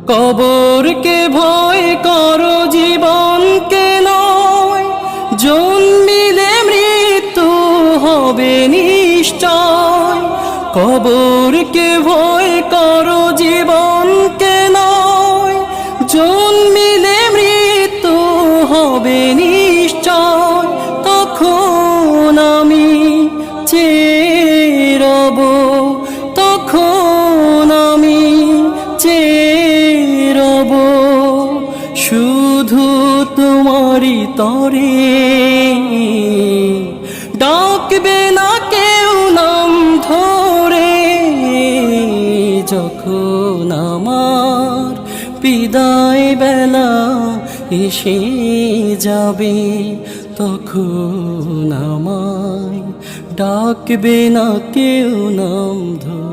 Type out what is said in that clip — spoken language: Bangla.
কবরকে ভয় করো জীবনকে নয়, জন্মিলে মৃত্যু হবে নিশ্চয়। কবরকে ভয় করো জীবনকে নয়, জন্মিলে মৃত্যু হবে নিশ্চয়। তখন আমি চেয়ে রব, তখন আমি চেয়ে রব শুধু তোমারই তরে। ডাকবে না কেউ নাম ধরে, যখন আমার বিদায় বেলা এসে যাবে, তখন আমায় ডাকবে না কেউ নাম ধরে।